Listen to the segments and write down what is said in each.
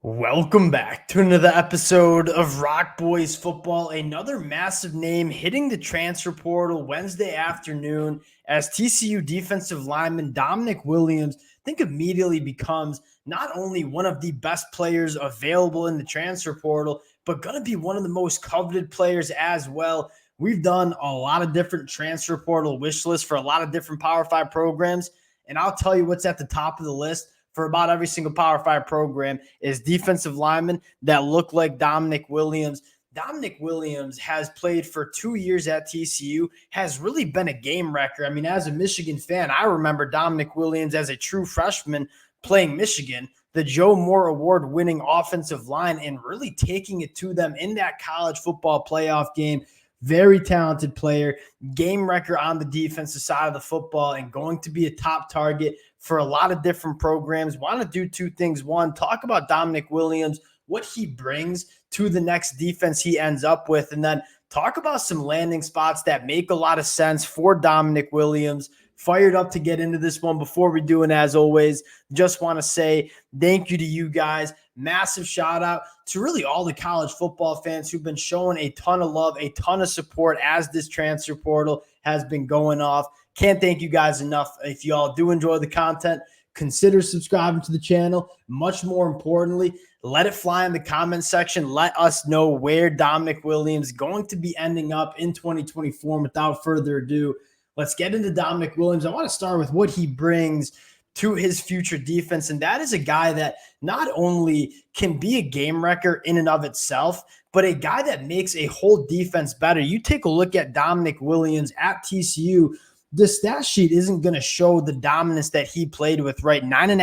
Welcome back to another episode of Rock Boys Football. Another massive name hitting the transfer portal Wednesday afternoon as TCU defensive lineman Dominic Williams, I think, immediately becomes not only one of the best players available in the transfer portal, but going to be one of the most coveted players as well. We've done a lot of different transfer portal wish lists for a lot of different Power 5 programs, and I'll tell you what's at the top of the list for about every single Power 5 program is defensive linemen that look like Dominic Williams. Dominic Williams has played for 2 years at TCU, has really been a game wrecker. I mean, as a Michigan fan, I remember Dominic Williams as a true freshman playing Michigan, the Joe Moore Award-winning offensive line, and really taking it to them in that college football playoff game. Very talented player, game wrecker on the defensive side of the football, and going to be a top target for a lot of different programs. Want to do two things. One, talk about Dominic Williams, what he brings to the next defense he ends up with, and then talk about some landing spots that make a lot of sense for Dominic Williams. Fired up to get into this one. Before we do, and as always, just want to say thank you to you guys. Massive shout out to really all the college football fans who've been showing a ton of love, a ton of support as this transfer portal has been going off. Can't thank you guys enough. If you all do enjoy the content, consider subscribing to the channel. Much more importantly, let it fly in the comment section. Let us know where Dominic Williams is going to be ending up in 2024. Without further ado, let's get into Dominic Williams. I want to start with what he brings to his future defense, and that is a guy that not only can be a game wrecker in and of itself, but a guy that makes a whole defense better. You take a look at Dominic Williams at TCU, the stat sheet isn't going to show the dominance that he played with, right? 9.5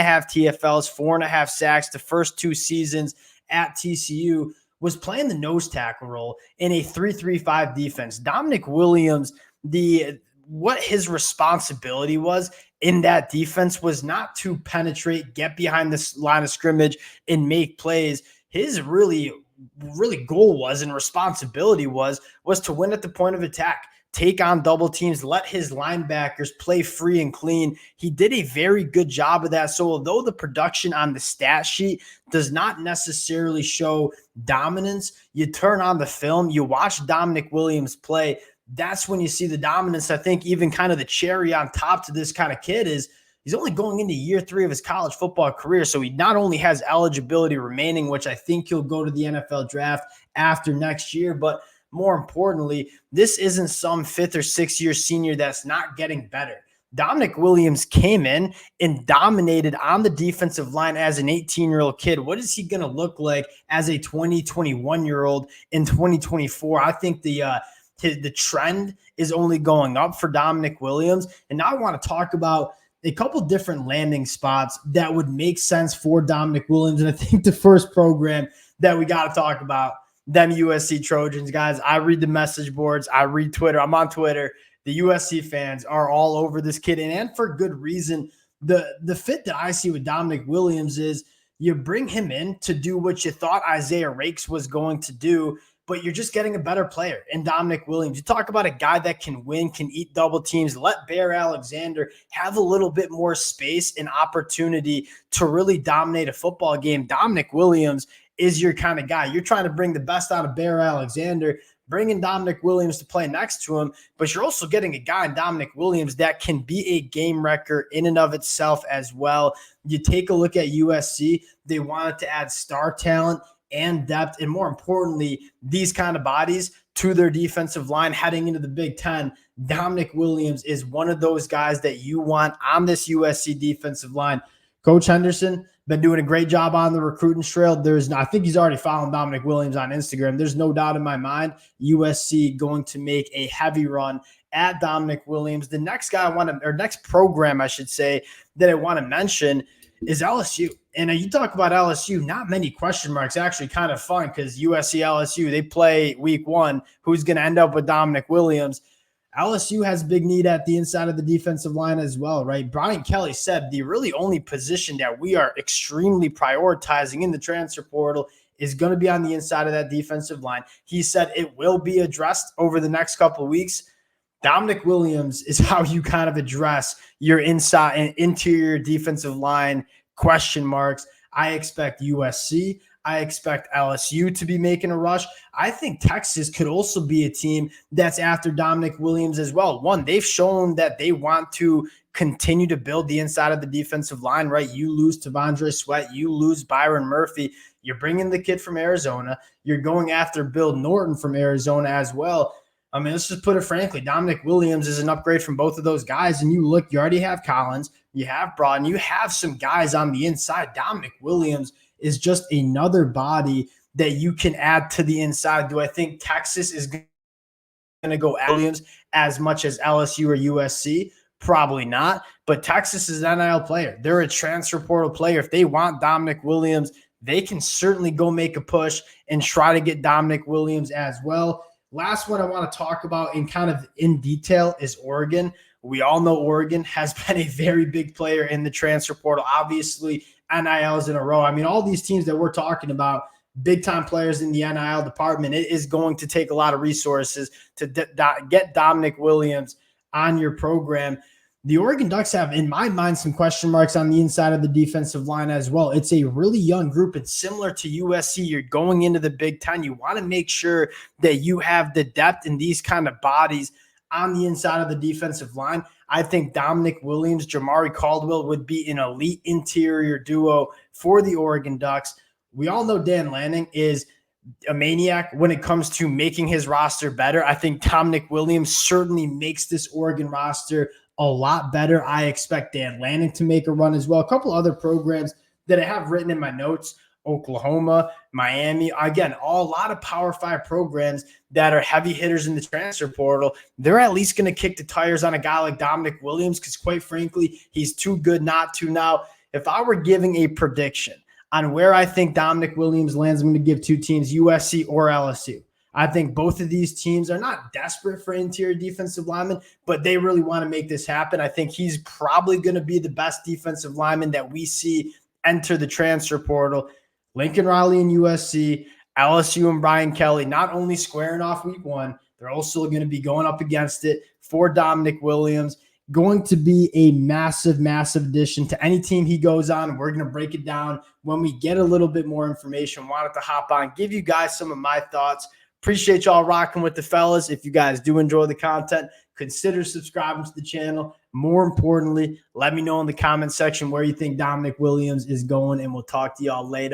TFLs, 4.5 sacks the first 2 seasons at TCU, was playing the nose tackle role in a 3-3-5 defense. Dominic Williams, what his responsibility was in that defense was not to penetrate, get behind this line of scrimmage, and make plays. His really goal was, and responsibility was to win at the point of attack, take on double teams, let his linebackers play free and clean. He did a very good job of that. So although the production on the stat sheet does not necessarily show dominance, you turn on the film, you watch Dominic Williams play, that's when you see the dominance. I think even kind of the cherry on top to this kind of kid is he's only going into year 3 of his college football career. So he not only has eligibility remaining, which I think he'll go to the NFL draft after next year, but more importantly, this isn't some 5th or 6th year senior that's not getting better. Dominic Williams came in and dominated on the defensive line as an 18-year-old kid. What is he going to look like as a 21-year-old in 2024? I think the trend is only going up for Dominic Williams. And now I want to talk about a couple different landing spots that would make sense for Dominic Williams. And I think the first program that we got to talk about, them USC Trojans, guys. I read the message boards. I read Twitter. I'm on Twitter. The USC fans are all over this kid, and for good reason. The fit that I see with Dominic Williams is you bring him in to do what you thought Isaiah Rakes was going to do, but you're just getting a better player in Dominic Williams. You talk about a guy that can win, can eat double teams, let Bear Alexander have a little bit more space and opportunity to really dominate a football game. Dominic Williams is your kind of guy. You're trying to bring the best out of Bear Alexander, bringing Dominic Williams to play next to him, but you're also getting a guy in Dominic Williams that can be a game wrecker in and of itself as well. You take a look at USC, they wanted to add star talent and depth, and more importantly, these kind of bodies to their defensive line heading into the Big Ten. Dominic Williams is one of those guys that you want on this USC defensive line. Coach Henderson been doing a great job on the recruiting trail. I think he's already following Dominic Williams on Instagram. There's no doubt in my mind USC going to make a heavy run at Dominic Williams. The next guy next program I should say that I want to mention is LSU. And you talk about LSU, not many question marks. Actually kind of fun because USC, LSU, they play week 1. Who's going to end up with Dominic Williams? LSU has big need at the inside of the defensive line as well, right? Brian Kelly said the really only position that we are extremely prioritizing in the transfer portal is going to be on the inside of that defensive line. He said it will be addressed over the next couple of weeks. Dominic Williams is how you kind of address your inside and interior defensive line question marks. I expect USC. I expect LSU to be making a rush. I think Texas could also be a team that's after Dominic Williams as well. One, they've shown that they want to continue to build the inside of the defensive line, right? You lose T'Vondre Sweat, you lose Byron Murphy. You're bringing the kid from Arizona. You're going after Bill Norton from Arizona as well. I mean, let's just put it frankly, Dominic Williams is an upgrade from both of those guys. And you look, you already have Collins, you have Broughton, you have some guys on the inside. Dominic Williams is just another body that you can add to the inside. Do I think Texas is going to go at Williams as much as LSU or USC? Probably not. But Texas is an NIL player. They're a transfer portal player. If they want Dominic Williams, they can certainly go make a push and try to get Dominic Williams as well. Last one I want to talk about in kind of in detail is Oregon. We all know Oregon has been a very big player in the transfer portal. Obviously, NILs in a row. I mean, all these teams that we're talking about, big-time players in the NIL department, it is going to take a lot of resources to get Dominic Williams on your program. The Oregon Ducks have, in my mind, some question marks on the inside of the defensive line as well. It's a really young group. It's similar to USC. You're going into the Big Ten. You want to make sure that you have the depth in these kind of bodies on the inside of the defensive line. I think Dominic Williams, Jamari Caldwell would be an elite interior duo for the Oregon Ducks. We all know Dan Lanning is a maniac when it comes to making his roster better. I think Dominic Williams certainly makes this Oregon roster a lot better. I expect Dan Lanning to make a run as well. A couple other programs that I have written in my notes: Oklahoma, Miami. Again, a lot of Power 5 programs that are heavy hitters in the transfer portal. They're at least going to kick the tires on a guy like Dominic Williams because, quite frankly, he's too good not to. Now, if I were giving a prediction on where I think Dominic Williams lands, I'm going to give two teams, USC or LSU. I think both of these teams are not desperate for interior defensive linemen, but they really want to make this happen. I think he's probably going to be the best defensive lineman that we see enter the transfer portal. Lincoln Riley and USC, LSU and Brian Kelly, not only squaring off week one, they're also going to be going up against it for Dominic Williams. Going to be a massive, massive addition to any team he goes on. We're going to break it down when we get a little bit more information. Wanted to hop on, give you guys some of my thoughts. Appreciate y'all rocking with the fellas. If you guys do enjoy the content, consider subscribing to the channel. More importantly, let me know in the comment section where you think Dominic Williams is going, and we'll talk to y'all later.